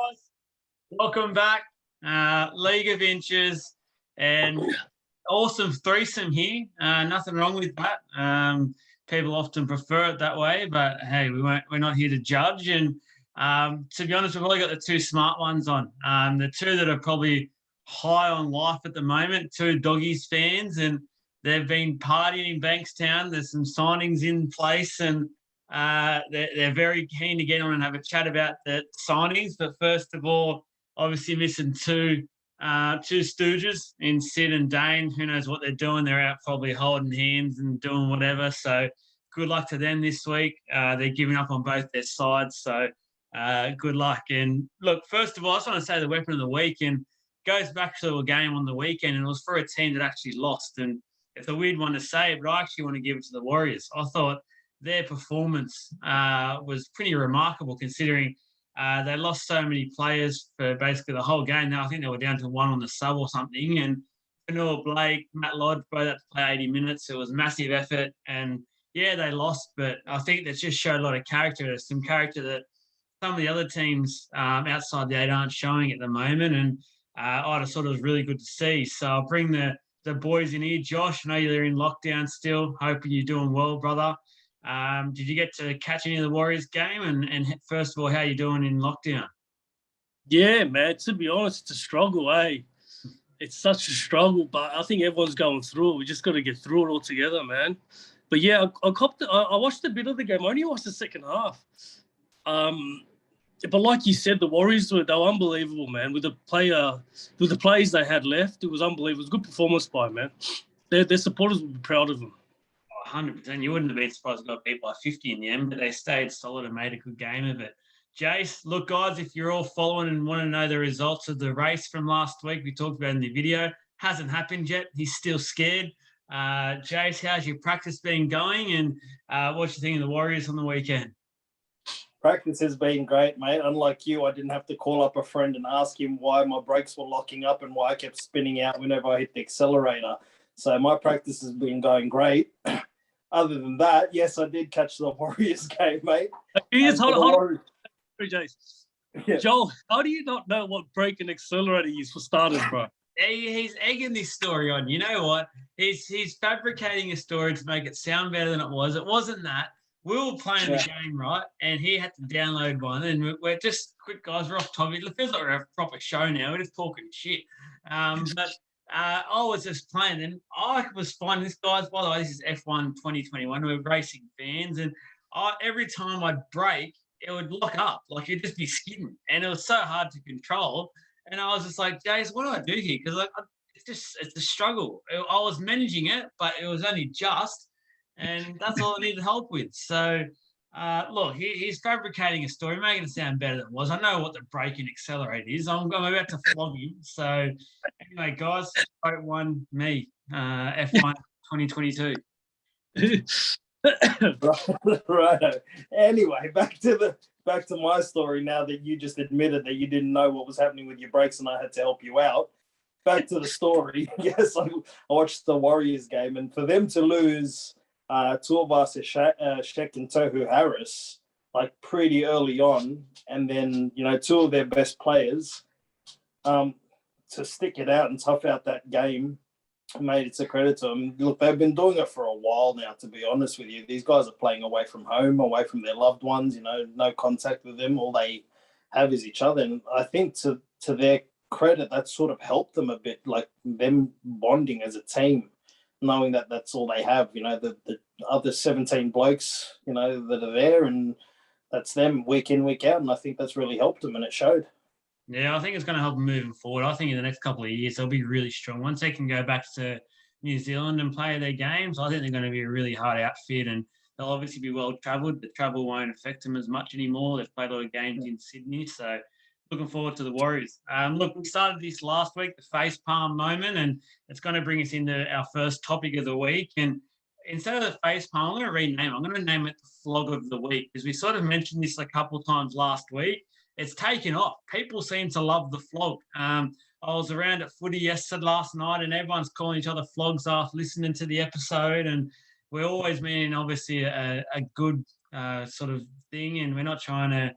guys. Welcome back. League of Inches and awesome threesome here. Nothing wrong with that. People often prefer it that way, but hey, we're not here to judge. And to be honest, we've only got the two smart ones on. The two that are probably high on life at the moment, two Doggies fans, and they've been partying in Bankstown. There's some signings in place, and they're very keen to get on and have a chat about the signings. But first of all, obviously missing two stooges in Sid and Dane. Who knows what they're doing? They're out probably holding hands and doing whatever. So good luck to them this week. They're giving up on both their sides. So good luck. And look, first of all, I just want to say the weapon of the week, and goes back to a game on the weekend, and it was for a team that actually lost. And it's a weird one to say, but I actually want to give it to the Warriors. I thought their performance was pretty remarkable considering they lost so many players for basically the whole game. Now I think they were down to one on the sub or something. And Fanua Blake, Matt Lodge both had to play 80 minutes. It was a massive effort. And yeah, they lost, but I think that just showed a lot of character. There's some character that some of the other teams outside the eight aren't showing at the moment. And I just thought it was really good to see. So I'll bring the boys in here. Josh, I know you're in lockdown still. Hoping you're doing well, brother. Did you get to catch any of the Warriors game? And first of all, how are you doing in lockdown? Yeah, man, to be honest, it's a struggle, eh? It's such a struggle, but I think everyone's going through it. We just got to get through it all together, man. But yeah, I watched a bit of the game. I only watched the second half. But like you said, the Warriors they were unbelievable, man. With the players they had left, it was unbelievable. It was a good performance by them, man. Their supporters would be proud of them. 100%. You wouldn't have been surprised they got beat by 50 in the end, but they stayed solid and made a good game of it. Jace, look, guys, if you're all following and want to know the results of the race from last week, we talked about in the video, hasn't happened yet. He's still scared. Jace, how's your practice been going, and what you think of the Warriors on the weekend? Practice has been great, mate. Unlike you, I didn't have to call up a friend and ask him why my brakes were locking up and why I kept spinning out whenever I hit the accelerator. So my practice has been going great. Other than that, yes, I did catch the Warriors game, mate. Hold on. Jace. Yeah. Joel, how do you not know what brake and accelerator is for starters, bro? He's egging this story on. You know what? He's fabricating a story to make it sound better than it was. It wasn't that. We were playing the game, right? And he had to download one. And we're just quick, guys. We're off topic. It feels like we're a proper show now. We're just talking shit. But I was just playing, and I was finding this, guys. By the way, this is F1 2021. We're racing fans, and every time I'd brake, it would lock up, like it'd just be skidding, and it was so hard to control. And I was just like, Jace, what do I do here? Because it's a struggle. I was managing it, but it was only just, and that's all I needed help with. So. Look, he's fabricating a story, making it sound better than it was. I know what the brake and accelerate is. I'm about to flog him. So, anyway, guys, vote one me, F1 2022. Right. Anyway, back to my story. Now that you just admitted that you didn't know what was happening with your brakes, and I had to help you out. Back to the story. Yes, I watched the Warriors game, and for them to lose. Two of us, Sheck and Tohu Harris, like pretty early on, and then two of their best players, to stick it out and tough out that game, mate, it's a credit to them. Look, they've been doing it for a while now. To be honest with you, these guys are playing away from home, away from their loved ones. No contact with them. All they have is each other, and I think to their credit, that sort of helped them a bit, like them bonding as a team. Knowing that that's all they have, the other 17 blokes, that are there, and that's them week in, week out. And I think that's really helped them, and it showed. Yeah, I think it's going to help them moving forward. I think in the next couple of years, they'll be really strong. Once they can go back to New Zealand and play their games, I think they're going to be a really hard outfit, and they'll obviously be well-travelled. The travel won't affect them as much anymore. They've played a lot of games in Sydney, so looking forward to the Warriors. Look, we started this last week, the facepalm moment, and it's going to bring us into our first topic of the week. And instead of the facepalm, I'm going to rename it. I'm going to name it the Flog of the Week, because we sort of mentioned this a couple of times last week. It's taken off. People seem to love the flog. I was around at footy last night, and everyone's calling each other flogs after listening to the episode. And we're always meaning, obviously, a good sort of thing, and we're not trying to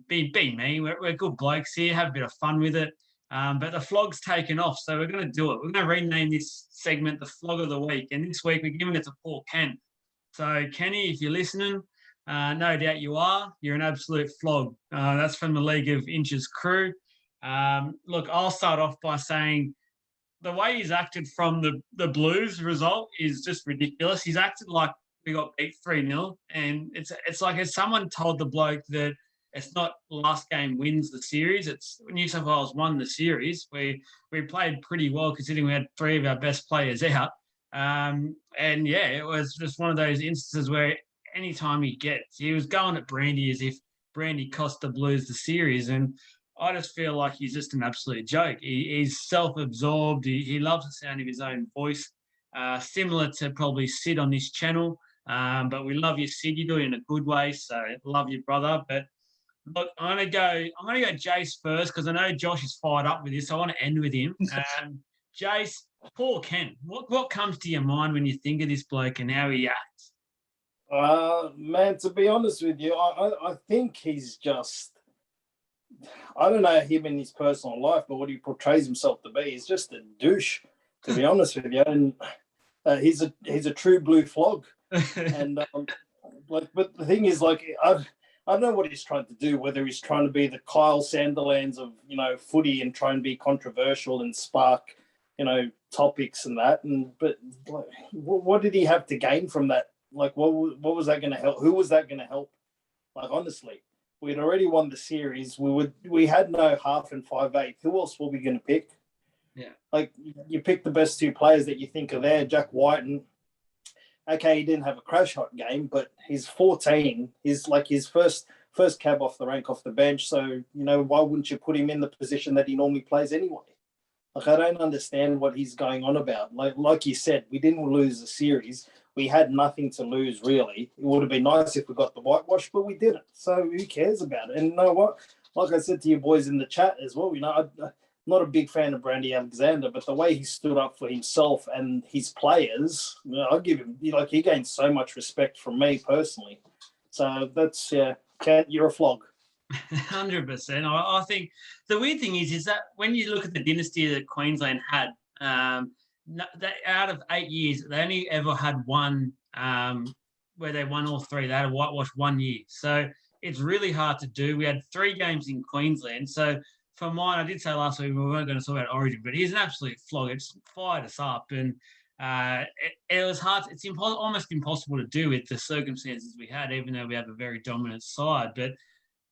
Be me. We're good blokes here. Have a bit of fun with it. But the flog's taken off, so we're going to do it. We're going to rename this segment the Flog of the Week. And this week we're giving it to Paul Ken. So, Kenny, if you're listening, no doubt you are. You're an absolute flog. That's from the League of Inches crew. Look, I'll start off by saying the way he's acted from the Blues result is just ridiculous. He's acted like we got beat 3-0. And it's like if someone told the bloke that it's not last game wins the series, it's New South Wales won the series. We played pretty well considering we had 3 of our best players out. And yeah, it was just one of those instances where anytime he was going at Brandy as if Brandy cost the Blues the series. And I just feel like he's just an absolute joke. He's self-absorbed. He loves the sound of his own voice, similar to probably Sid on this channel. But we love you, Sid. You do it in a good way. So love you, brother. But look, I'm gonna go Jace first because I know Josh is fired up with this. So I want to end with him. Jace, Paul Ken, what comes to your mind when you think of this bloke and how he acts? Man, to be honest with you, I think he's just, I don't know him in his personal life, but what he portrays himself to be is just a douche, to be honest with you. And he's a true blue flog. And but the thing is, like, I don't know what he's trying to do, whether he's trying to be the Kyle Sanderlands of, footy and try and be controversial and spark, topics and that. But like, what did he have to gain from that? Like, what was that going to help? Who was that going to help? Like, honestly, we'd already won the series. We had no half and 5/8. Who else were we going to pick? Yeah. Like, you pick the best 2 players that you think are there, Jack Whiten. Okay, he didn't have a crash hot game, but he's 14. He's like his first cab off the rank off the bench. So, why wouldn't you put him in the position that he normally plays anyway? Like, I don't understand what he's going on about. Like you said, we didn't lose the series. We had nothing to lose, really. It would have been nice if we got the whitewash, but we didn't. So who cares about it? And you know what? Like I said to you boys in the chat as well, I'm not a big fan of Brandy Alexander, but the way he stood up for himself and his players, I'll give him, he gained so much respect from me personally. So that's, you're a flog. 100%. I think the weird thing is that when you look at the dynasty that Queensland had, out of 8 years, they only ever had one where they won all 3. They had a whitewash 1 year. So it's really hard to do. We had 3 games in Queensland. So for mine, I did say last week we weren't going to talk about Origin, but he's an absolute flog. It's fired us up. And it was hard. It's almost impossible to do with the circumstances we had, even though we have a very dominant side. But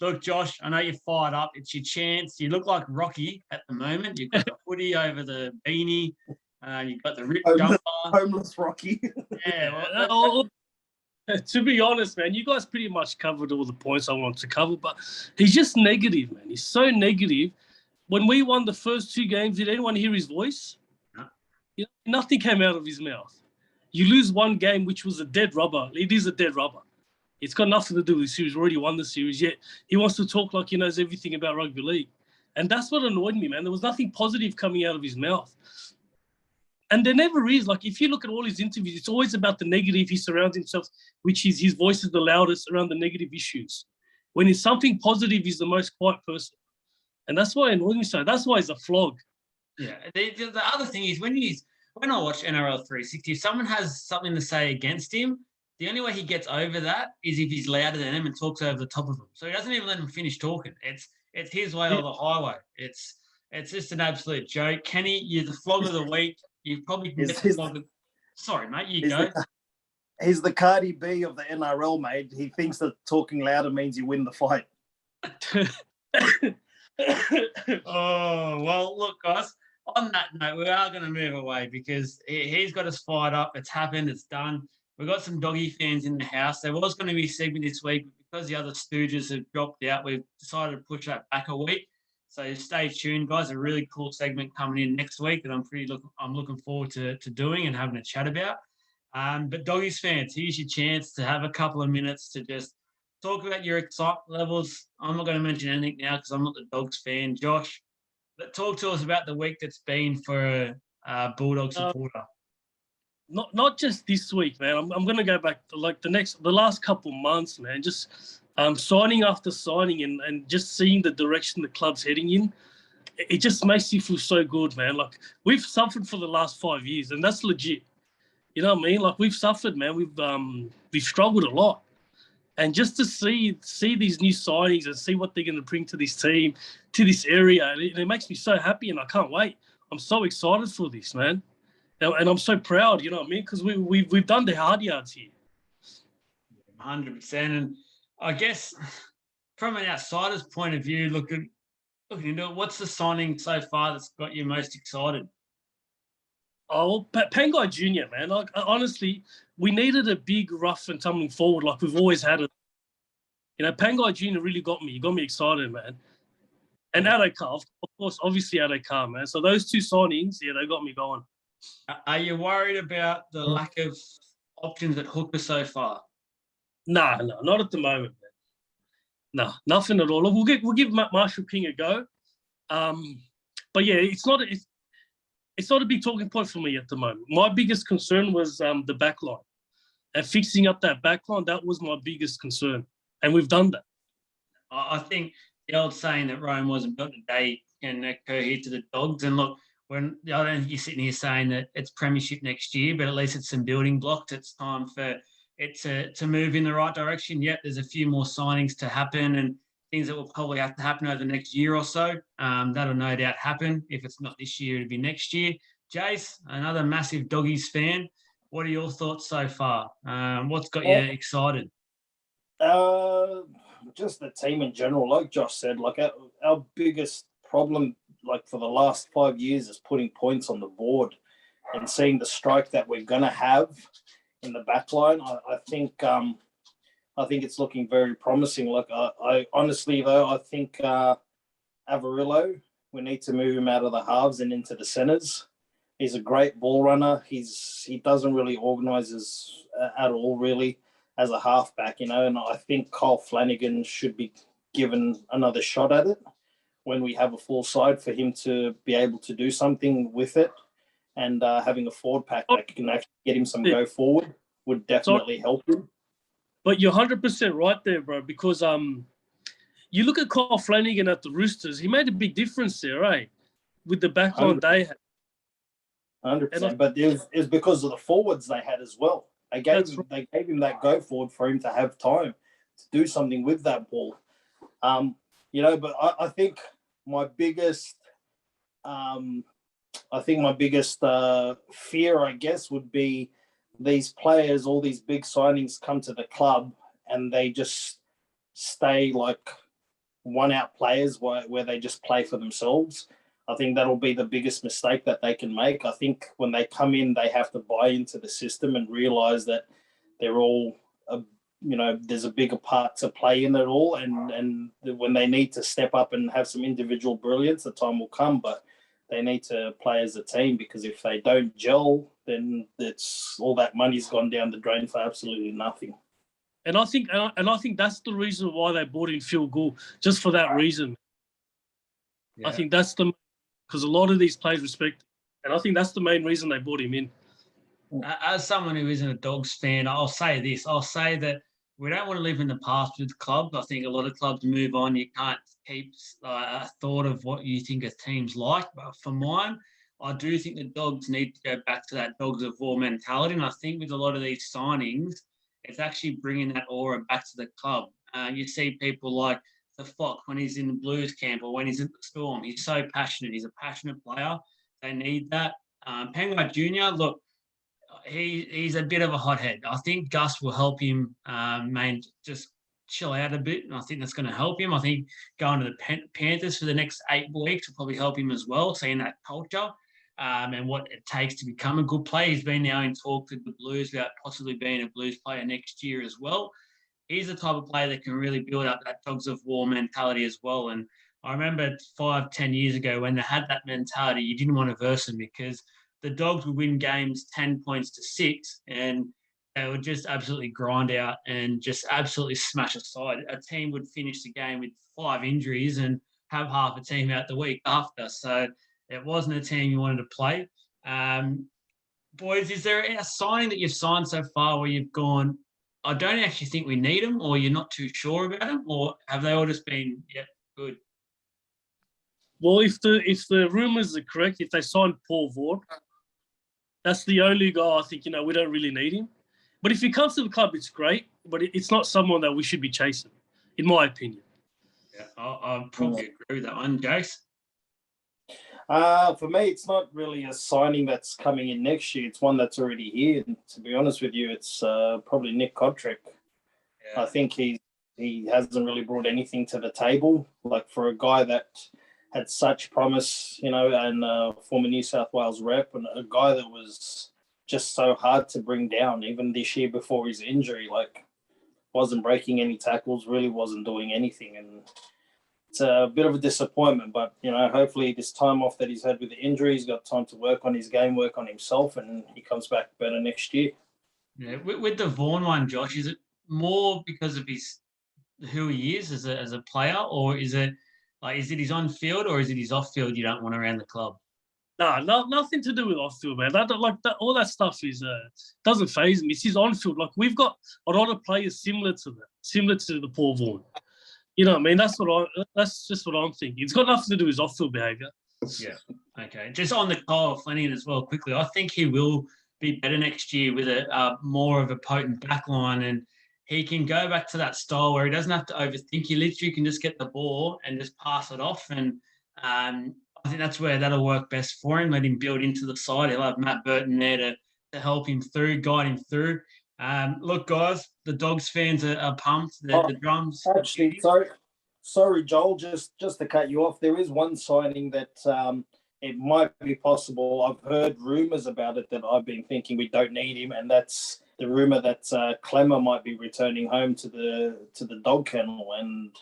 look, Josh, I know you're fired up. It's your chance. You look like Rocky at the moment. You've got the hoodie over the beanie. You've got the ripped jumper. Homeless Rocky. Yeah. Well, to be honest, man, you guys pretty much covered all the points I wanted to cover, but he's just negative, man. He's so negative. When we won the first 2 games, did anyone hear his voice? No. Nothing came out of his mouth. You lose 1 game, which was a dead rubber. It is a dead rubber. It's got nothing to do with the series. We already won the series, yet he wants to talk like he knows everything about rugby league. And that's what annoyed me, man. There was nothing positive coming out of his mouth. And there never is. Like, if you look at all his interviews, it's always about the negative. He surrounds himself, which is his voice is the loudest around the negative issues. When it's something positive, he's the most quiet person. And that's why it annoys me so. That's why he's a flog. Yeah. The other thing is when I watch NRL 360, if someone has something to say against him, the only way he gets over that is if he's louder than them and talks over the top of them. So he doesn't even let them finish talking. It's his way or the highway. It's just an absolute joke. Kenny, you're the flog of the week. You probably can get the flog of... Sorry, mate, you go. He's the Cardi B of the NRL, mate. He thinks that talking louder means you win the fight. Oh, well, look, guys, on that note, we are going to move away because he's got us fired up. It's happened. It's done. We've got some doggy fans in the house. There was going to be a segment this week, but because the other Stooges have dropped out, we've decided to push that back a week. So stay tuned, guys. A really cool segment coming in next week that I'm looking forward to doing and having a chat about. But Doggies fans, here's your chance to have a couple of minutes to just talk about your excitement levels. I'm not going to mention anything now because I'm not the Dogs fan. Josh, talk to us about the week that's been for a Bulldog supporter. Not just this week, man. I'm going to go back to like the last couple months, man. Just signing after signing and just seeing the direction the club's heading in, it just makes you feel so good, man. Like, we've suffered for the last 5 years, and that's legit. You know what I mean? Like, we've suffered, man. We've struggled a lot. And just to see these new signings and see what they're going to bring to this team, to this area, and it makes me so happy, and I can't wait. I'm so excited for this, man. And I'm so proud, you know what I mean? Because we've done the hard yards here. 100%. And I guess from an outsider's point of view, looking into it, what's the signing so far that's got you most excited? Oh, well, Pangai Jr., man. Like, honestly, we needed a big, rough and tumbling forward like we've always had it. You know, Pangai Jr. really got me. He got me excited, man. And Adokar, of course, obviously Adokar, man. So those two signings, yeah, they got me going. Are you worried about the lack of options at hooker so far? No, not at the moment, man. No, nothing at all. We'll give Marshall King a go. But yeah, it's not a big talking point for me at the moment. My biggest concern was the back line. And fixing up that back line, that was my biggest concern. And we've done that. I think the old saying that Rome wasn't built in a day can occur here to the Dogs. And look, I don't think you're sitting here saying that it's premiership next year, but at least it's some building blocks. It's time for it to move in the right direction. Yet there's a few more signings to happen and things that will probably have to happen over the next year or so. That'll no doubt happen. If it's not this year, it'll be next year. Jace, another massive Doggies fan. What are your thoughts so far? What's got you excited? Just the team in general, like Josh said, like our biggest problem, like for the last 5 years, is putting points on the board and seeing the strike that we're gonna have in the back line. I think it's looking very promising. Like I honestly though, I think Avarillo, we need to move him out of the halves and into the centers. He's a great ball runner. He doesn't really organise at all really as a halfback, you know, and I think Kyle Flanagan should be given another shot at it when we have a full side for him to be able to do something with it. And having a forward pack that can actually get him some go forward would definitely help him. But you're 100% right there, bro, because you look at Kyle Flanagan at the Roosters, he made a big difference there, right? With the backline they had. 100%, but it's because of the forwards they had as well. They gave him that go forward for him to have time to do something with that ball. You know, but I think my biggest fear, I guess, would be these players, all these big signings come to the club and they just stay like one-out players where they just play for themselves. I think that'll be the biggest mistake that they can make. I think when they come in, they have to buy into the system and realize that they're all, there's a bigger part to play in it all. And when they need to step up and have some individual brilliance, the time will come. But they need to play as a team, because if they don't gel, then it's all that money's gone down the drain for absolutely nothing. And I think that's the reason why they brought in Phil Gould, just for that reason. Yeah. I think that's because a lot of these players respect, and I think that's the main reason they brought him in. As someone who isn't a Dogs fan, I'll say this. I'll say that we don't want to live in the past with clubs. I think a lot of clubs move on. You can't keep a thought of what you think a team's like. But for mine, I do think the Dogs need to go back to that Dogs of War mentality. And I think with a lot of these signings, it's actually bringing that aura back to the club. You see people like the Flock when he's in the Blues camp or when he's in the Storm. He's so passionate. He's a passionate player. They need that. Pangai Jr., look, he's a bit of a hothead. I think Gus will help him just chill out a bit, and I think that's going to help him. I think going to the Panthers for the next 8 weeks will probably help him as well, seeing that culture and what it takes to become a good player. He's been now in talk with the Blues about possibly being a Blues player next year as well. He's the type of player that can really build up that Dogs of War mentality as well. And I remember 5-10 years ago when they had that mentality, you didn't want to verse them because the Dogs would win games 10 points to 6 and they would just absolutely grind out and just absolutely smash aside. A team would finish the game with 5 injuries and have half a team out the week after. So it wasn't a team you wanted to play. Boys, is there a signing that you've signed so far where you've gone, I don't actually think we need them, or you're not too sure about them, or have they all just been, yeah, good? Well, if the rumours are correct, if they signed Paul Vaughan, that's the only guy I think, we don't really need him. But if he comes to the club, it's great, but it's not someone that we should be chasing, in my opinion. Yeah, I probably agree with that one, Jace. For me, it's not really a signing that's coming in next year. It's one that's already here. And to be honest with you, it's probably Nick Kotrick. Yeah. I think he hasn't really brought anything to the table. Like for a guy that had such promise, and former New South Wales rep, and a guy that was just so hard to bring down, even this year before his injury, like wasn't breaking any tackles, really wasn't doing anything. And it's a bit of a disappointment, but, hopefully this time off that he's had with the injury, he's got time to work on his game, work on himself, and he comes back better next year. Yeah, with the Vaughan one, Josh, is it more because of who he is as a player, or is it his on field, or is it his off field you don't want around the club? No, nothing to do with off field, man. All that stuff is doesn't faze me. It's his on field. Like we've got a lot of players similar to the Paul Vaughan. You know what I mean? That's just what I'm thinking. It's got nothing to do with his off field behaviour. Yeah. Okay. Just on the Kyle Flanagan as well, quickly. I think he will be better next year with a more of a potent backline, and he can go back to that style where he doesn't have to overthink. He literally can just get the ball and just pass it off. And I think that's where that'll work best for him. Let him build into the side. He'll have Matt Burton there to help him through, guide him through. Look, guys, the Dogs fans are pumped. The drums. Actually, sorry, Joel, just to cut you off. There is one signing that it might be possible. I've heard rumours about it that I've been thinking we don't need him, and that's the rumour that Clemmer might be returning home to the dog kennel. And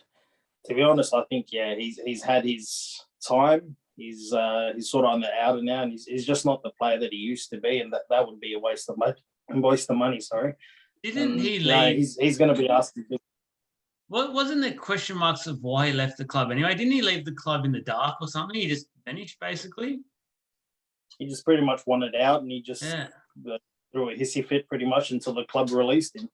to be honest, I think he's had his time. He's sort of on the outer now, and he's just not the player that he used to be, and that would be a waste of money. Sorry. Didn't he leave? He's going to be asked. Well, wasn't there question marks of why he left the club anyway? Didn't he leave the club in the dark or something? He just vanished, basically. He just pretty much wanted out, and he just threw a hissy fit pretty much until the club released him.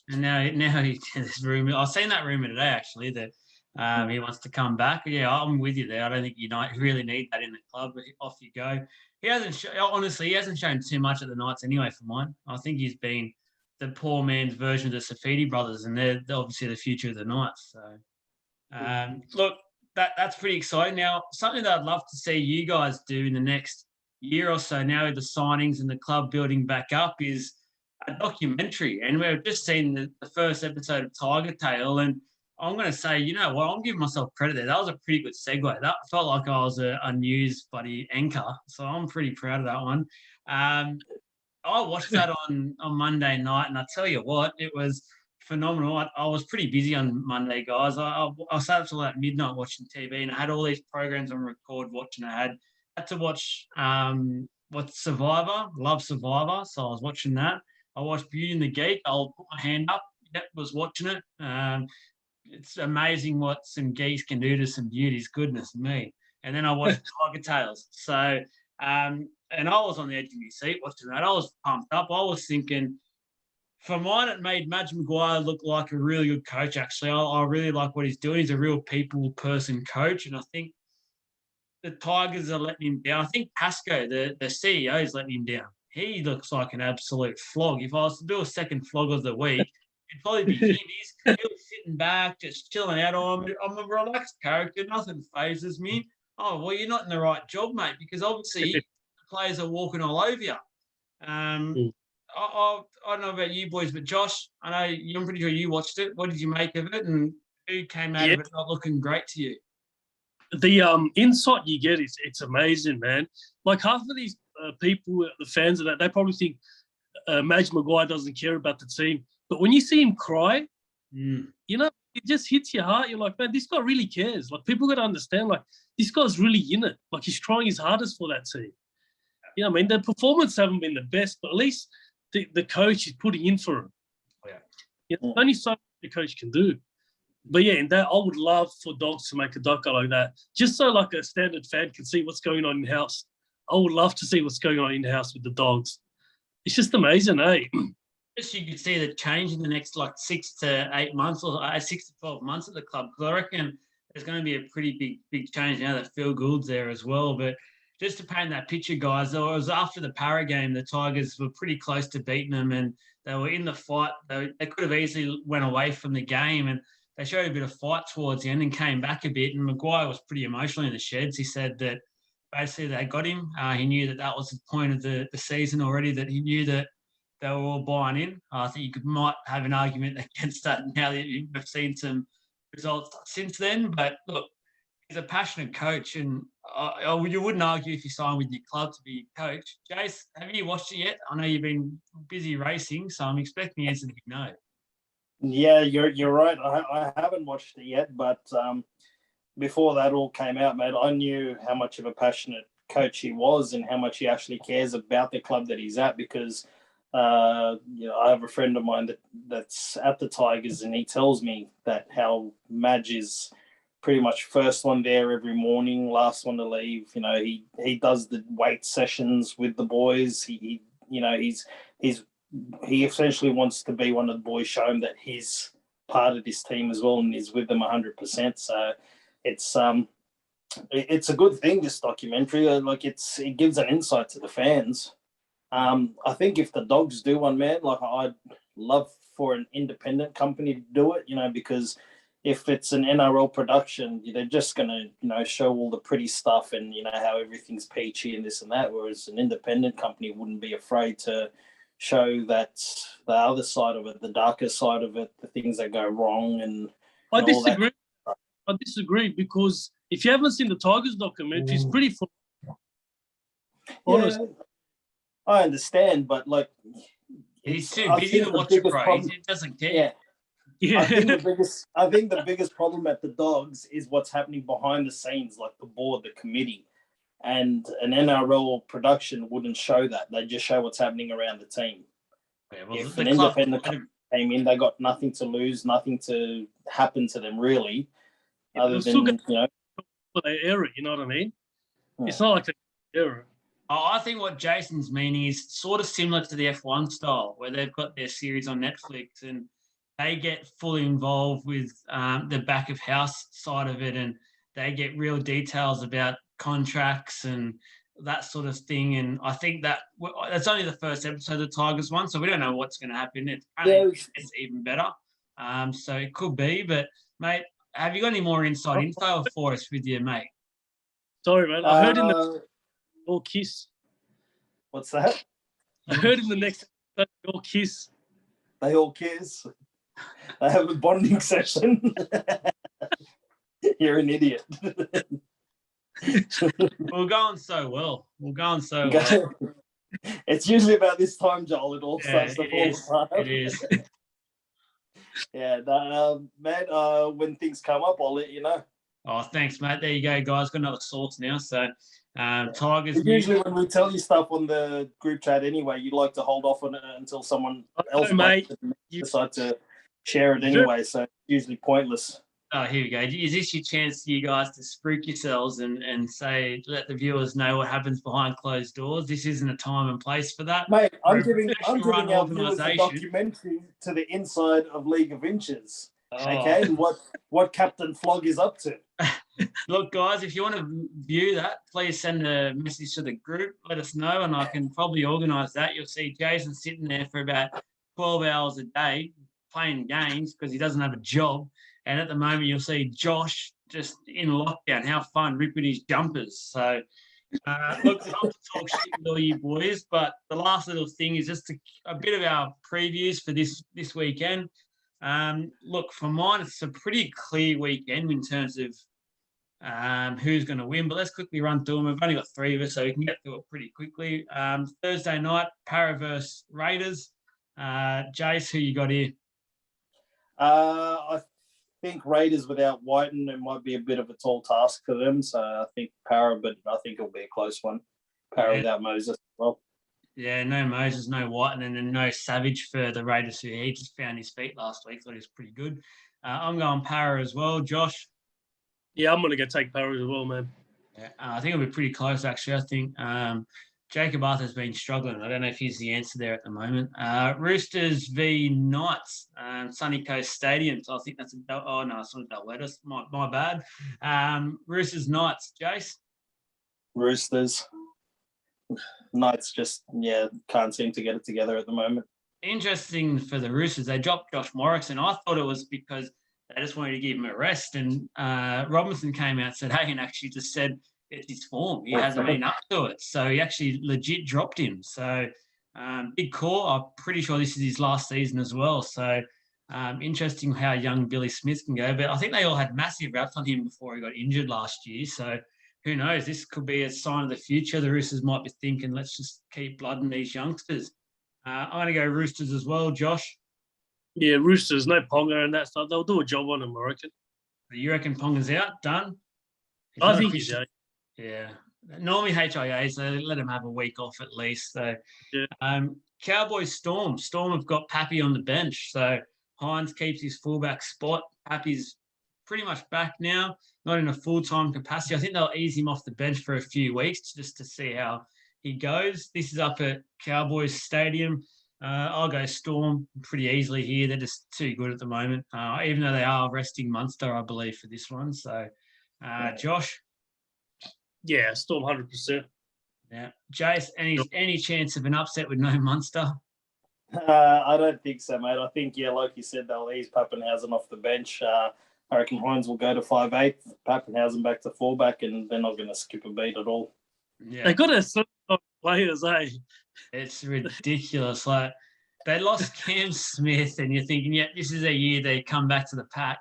And now this rumor. I've seen that rumor today actually that he wants to come back. Yeah, I'm with you there. I don't think you really need that in the club. But off you go. He hasn't shown too much at the Knights anyway. For mine, I think he's been the poor man's version of the Safidi brothers, and they're obviously the future of the Knights. So, look, that's pretty exciting. Now, something that I'd love to see you guys do in the next year or so, now with the signings and the club building back up, is a documentary. And we've just seen the first episode of Tiger Tail, and I'm going to say, you know what, I'm giving myself credit there. That was a pretty good segue. That felt like I was a news buddy anchor, so I'm pretty proud of that one. I watched that on Monday night, and I tell you what, it was phenomenal. I was pretty busy on Monday, guys. I sat up till like midnight watching TV, and I had all these programs on record watching. I had to watch Survivor, Love Survivor, so I was watching that. I watched Beauty and the Geek. I'll put my hand up. Yep, was watching it. It's amazing what some geeks can do to some beauties. Goodness me. And then I watched Tiger Tales. So, and I was on the edge of my seat watching that. I was pumped up. I was thinking, for mine, it made Madge Maguire look like a really good coach, actually. I really like what he's doing. He's a real people person coach. And I think the Tigers are letting him down. I think Pascoe, the CEO, is letting him down. He looks like an absolute flog. If I was to do a second flog of the week, it'd probably be him. He was sitting back, just chilling out. I'm a relaxed character. Nothing phases me. Oh, well, you're not in the right job, mate, because obviously the players are walking all over you. I don't know about you boys, but Josh, I'm pretty sure you watched it. What did you make of it, and who came out of it not looking great to you? The insight you get it's amazing, man. Like half of these people, the fans of that, they probably think Madge Maguire doesn't care about the team. But when you see him cry, you know, it just hits your heart. You're like, man, this guy really cares. Like, people got to understand, like, this guy's really in it. Like, he's trying his hardest for that team. You know what I mean? The performance haven't been the best, but at least the coach is putting in for him. Yeah. You know, only so much the coach can do. But yeah, in that, I would love for Dogs to make a doco like that, just so like a standard fan can see what's going on in house. I would love to see what's going on in house with the Dogs. It's just amazing, eh? Just you could see the change in the next like 6 to 8 months or 6 to 12 months at the club. Because I reckon there's going to be a pretty big change now that Phil Gould's there as well. But just to paint that picture, guys, it was after the Para game, the Tigers were pretty close to beating them, and they were in the fight. They could have easily went away from the game, and they showed a bit of fight towards the end and came back a bit. And Maguire was pretty emotional in the sheds. He said that basically they got him. He knew that was the point of the season already, that he knew that they were all buying in. I think you might have an argument against that now that you've seen some results since then. But look, he's a passionate coach, and you wouldn't argue if you signed with your club to be coach. Jace, have you watched it yet? I know you've been busy racing, so I'm expecting the answer to be no. Yeah, you're right. I haven't watched it yet, but before that all came out, mate, I knew how much of a passionate coach he was and how much he actually cares about the club that he's at, because I have a friend of mine that's at the Tigers, and he tells me that how Madge is pretty much first one there every morning, last one to leave. He does the weight sessions with the boys. He essentially wants to be one of the boys, show him that he's part of this team as well and is with them 100%. So it's a good thing, this documentary. It gives an insight to the fans. I think if the Dogs do one, man, I'd love for an independent company to do it, because if it's an NRL production, they're just going to, show all the pretty stuff and, how everything's peachy and this and that, whereas an independent company wouldn't be afraid to show that the other side of it, the darker side of it, the things that go wrong and I all that. disagree. I disagree, because if you haven't seen the Tigers documentary, it's pretty fun. Honestly. Yeah, I understand, but he's too busy to watch it, bro. He doesn't care. Yeah. I think the biggest problem at the Dogs is what's happening behind the scenes, like the board, the committee, and an NRL production wouldn't show that. They just show what's happening around the team. Yeah, well, if an independent company came in, they got nothing to lose, nothing to happen to them really, other than for their era. You know what I mean? Yeah. It's not like the era. I think what Jason's meaning is sort of similar to the F1 style, where they've got their series on Netflix and they get fully involved with the back of house side of it, and they get real details about contracts and that sort of thing. And I think that's only the first episode of the Tigers one, so we don't know what's going to happen. It's even better. So it could be. But, mate, have you got any more inside info for us with you, mate? Sorry, man. I heard in the all kiss. What's that? I heard in the next episode, they all kiss. They all kiss. They have a bonding session. You're an idiot. We're going so well. It's usually about this time, Joel. It all starts to fall apart. It is. Yeah, man, when things come up, I'll let you know. Oh, thanks, mate. There you go, guys. Got another source now. So, Tigers. Usually, when we tell you stuff on the group chat anyway, you like to hold off on it until someone else decide to share it anyway. So, it's usually pointless. Oh, here we go. Is this your chance, you guys, to spruik yourselves and say, let the viewers know what happens behind closed doors? This isn't a time and place for that. Mate, I'm giving our viewers a documentary to the inside of League of Inches. Okay, and what Captain Flog is up to. Look, guys, if you want to view that, please send a message to the group. Let us know, and I can probably organise that. You'll see Jason sitting there for about 12 hours a day playing games because he doesn't have a job. And at the moment, you'll see Josh just in lockdown. How fun, ripping his jumpers. So, look, not to talk shit with all you boys, but the last little thing is just a bit of our previews for this weekend. Look, for mine, it's a pretty clear weekend in terms of who's going to win. But let's quickly run through them. We've only got 3 of us, so we can get through it pretty quickly. Thursday night, Para versus Raiders. Jace, who you got here? I think Raiders without Whiten, it might be a bit of a tall task for them. So I think Para, but I think it'll be a close one. Para without Moses as well. Yeah, no Moses, no Whiten, and then no Savage for the Raiders, who he just found his feet last week. Thought he was pretty good. I'm going Para as well. Josh? Yeah, I'm going to take Para as well, man. Yeah, I think it'll be pretty close, actually. I think Jacob Arthur's been struggling. I don't know if he's the answer there at the moment. Roosters v Knights, Sunny Coast Stadium. So I think that's oh no, it's not a doubleheader. My bad. Roosters Knights, Jace. Roosters. Knights just can't seem to get it together at the moment. Interesting for the Roosters. They dropped Josh Morrison. I thought it was because they just wanted to give him a rest. And Robinson came out and actually just said it's his form. He hasn't been up to it. So he actually legit dropped him. So big call. I'm pretty sure this is his last season as well. So interesting how young Billy Smith can go. But I think they all had massive raps on him before he got injured last year. So who knows? This could be a sign of the future. The Roosters might be thinking, let's just keep blooding these youngsters. I'm going to go Roosters as well, Josh. Yeah, Roosters, no Ponga and that stuff. They'll do a job on him, I reckon. You reckon Ponga's out? Done? I think he's out. Yeah. Normally HIA, so let him have a week off at least. So, yeah. Cowboys Storm. Storm have got Pappy on the bench. So Hines keeps his fullback spot. Pappy's pretty much back now, not in a full-time capacity. I think they'll ease him off the bench for a few weeks just to see how he goes. This is up at Cowboys Stadium. I'll go Storm pretty easily here. They're just too good at the moment, even though they are resting Munster, I believe, for this one. So, Josh? Yeah, Storm 100%. Yeah. Jace, any chance of an upset with no Munster? I don't think so, mate. I think, like you said, they'll ease Pappenhausen off the bench. I reckon Hines will go to 5'8", Pappenhausen back to fullback, and they're not going to skip a beat at all. Yeah. They got a set of players, eh? It's ridiculous. Like, they lost Cam Smith, and you're thinking, this is a year they come back to the pack.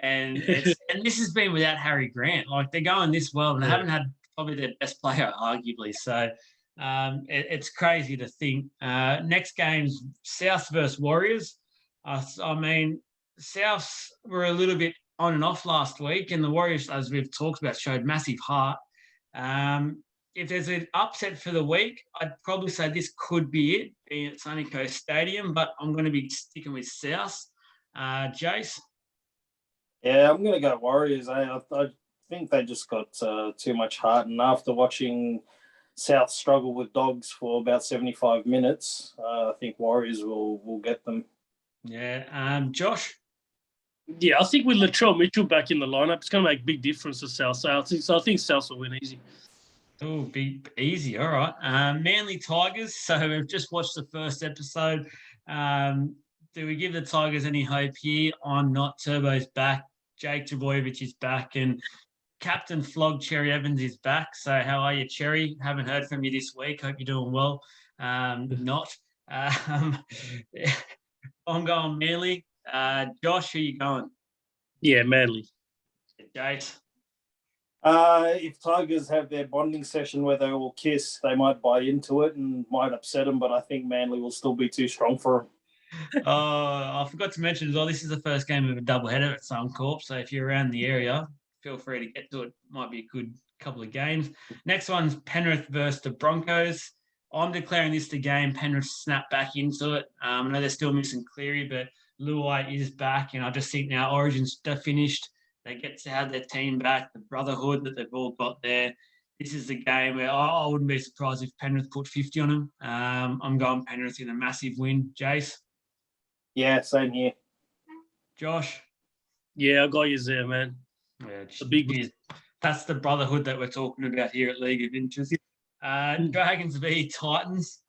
And this has been without Harry Grant. Like, they're going this well, and they haven't had probably their best player, arguably. So it's crazy to think. Next game's South versus Warriors. I mean, Souths were a little bit on and off last week, and the Warriors, as we've talked about, showed massive heart. If there's an upset for the week, I'd probably say this could be it, being at Sunny Coast Stadium, but I'm going to be sticking with South. Jace? Yeah, I'm going to go Warriors. I think they just got too much heart, and after watching South struggle with Dogs for about 75 minutes, I think Warriors will get them. Yeah. Josh? Yeah, I think with Latrell Mitchell back in the lineup, it's going to make a big difference to South. So I think South will win easy. Oh, be easy. All right. Manly Tigers. So we've just watched the first episode. Do we give the Tigers any hope here? I'm not. Turbo's back. Jake Trbojevic is back. And Captain Flog, Cherry Evans, is back. So how are you, Cherry? Haven't heard from you this week. Hope you're doing well. Not. I'm going Manly. Josh, who you going? Yeah, Manly. Jace? If Tigers have their bonding session where they all kiss, they might buy into it and might upset them, but I think Manly will still be too strong for them. I forgot to mention as well, this is the first game of a doubleheader at Suncorp, so if you're around the area, feel free to get to it. Might be a good couple of games. Next one's Penrith versus the Broncos. I'm declaring this the game. Penrith snap back into it. I know they're still missing Cleary, but Luai is back, and I just think now Origin's finished. They get to have their team back, the brotherhood that they've all got there. This is the game where I wouldn't be surprised if Penrith put 50 on them. I'm going Penrith in a massive win. Jace? Yeah, same here. Josh? Yeah, I got you there, man. Yeah, it's a big win. That's the brotherhood that we're talking about here at League of Inches. Dragons v Titans.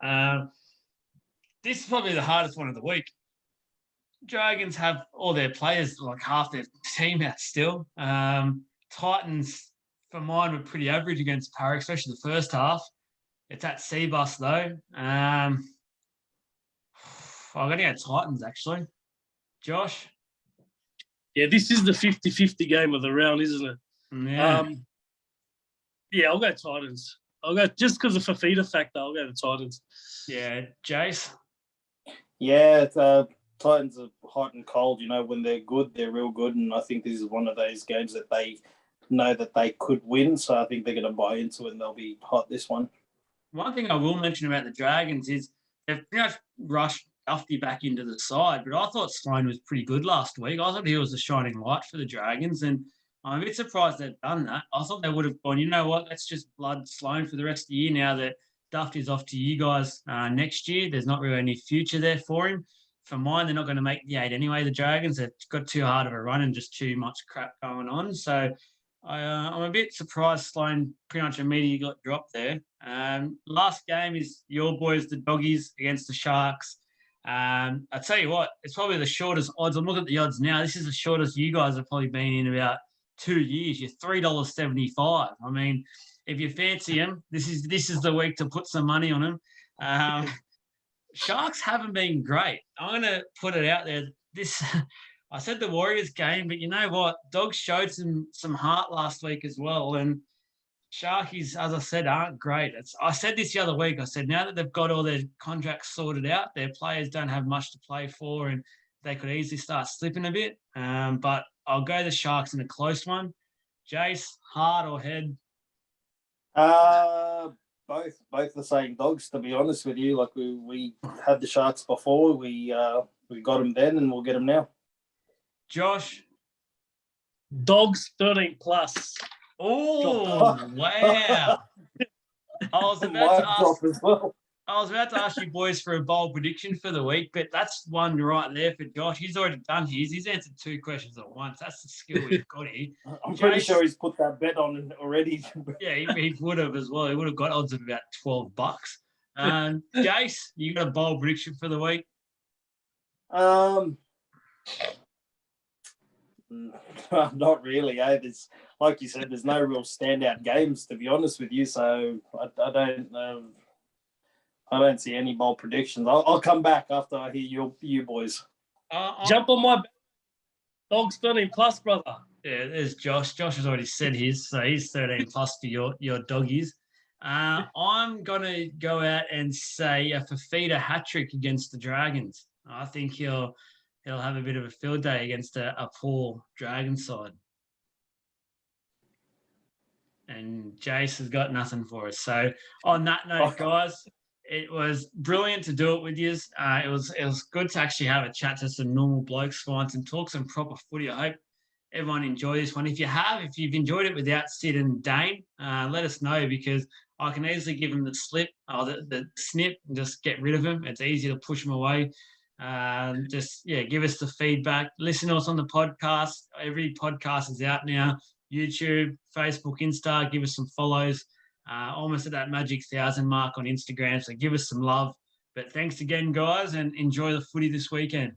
This is probably the hardest one of the week. Dragons have all their players, like half their team out still. Titans, for mine, were pretty average against Parra, especially the first half. It's at Seabus, though. I'm going to go Titans, actually. Josh? Yeah, this is the 50-50 game of the round, isn't it? Yeah. Yeah, I'll go Titans. I'll go just because of Fafita factor. I'll go the Titans. Yeah, Jace? Yeah, Titans are hot and cold. You know, when they're good, they're real good. And I think this is one of those games that they know that they could win. So I think they're going to buy into it and they'll be hot this one. One thing I will mention about the Dragons is they've pretty much rushed Duffy back into the side. But I thought Sloan was pretty good last week. I thought he was a shining light for the Dragons. And I'm a bit surprised they've done that. I thought they would have gone, you know what, let's just blood Sloan for the rest of the year now that Duffy's off to you guys next year. There's not really any future there for him. For mine, they're not going to make the 8 anyway, the Dragons. They've got too hard of a run and just too much crap going on. So I'm a bit surprised Sloane pretty much immediately got dropped there. Last game is your boys, the Doggies, against the Sharks. I tell you what, it's probably the shortest odds. I'm looking at the odds now. This is the shortest you guys have probably been in about 2 years. You're $3.75. I mean, if you fancy them, this is the week to put some money on them. Sharks haven't been great. I'm going to put it out there. I said the Warriors game, but you know what? Dogs showed some heart last week as well. And Sharkies, as I said, aren't great. I said this the other week. I said now that they've got all their contracts sorted out, their players don't have much to play for and they could easily start slipping a bit. But I'll go the Sharks in a close one. Jace, heart or head? Both the same dogs, to be honest with you. Like we had the Sharks before, we got them then, and we'll get them now. Josh, Dogs 13 plus. oh wow! I was about to ask you boys for a bold prediction for the week, but that's one right there for Josh. He's already done his. He's answered 2 questions at once. That's the skill he's got here. I'm pretty sure he's put that bet on already. Yeah, he would have as well. He would have got odds of about $12. Jace, you got a bold prediction for the week? Not really. There's, like you said, there's no real standout games, to be honest with you. So I don't see any bold predictions. I'll come back after I hear you boys. Jump on my Dogs 13 plus, brother. Yeah, there's Josh. Josh has already said his, so he's 13 plus for your Doggies. I'm going to go out and say a Fafita hat-trick against the Dragons. I think he'll have a bit of a field day against a poor Dragon side. And Jace has got nothing for us. So on that note, guys, it was brilliant to do it with you. It was good to actually have a chat to some normal blokes for once and talk some proper footy. I hope everyone enjoyed this one. If you've enjoyed it without Sid and Dane, let us know, because I can easily give them the slip, the snip, and just get rid of them. It's easy to push them away. Give us the feedback. Listen to us on the podcast. Every podcast is out now. YouTube, Facebook, Insta. Give us some follows. Almost at that magic 1,000 mark on Instagram. So give us some love. But thanks again, guys, and enjoy the footy this weekend.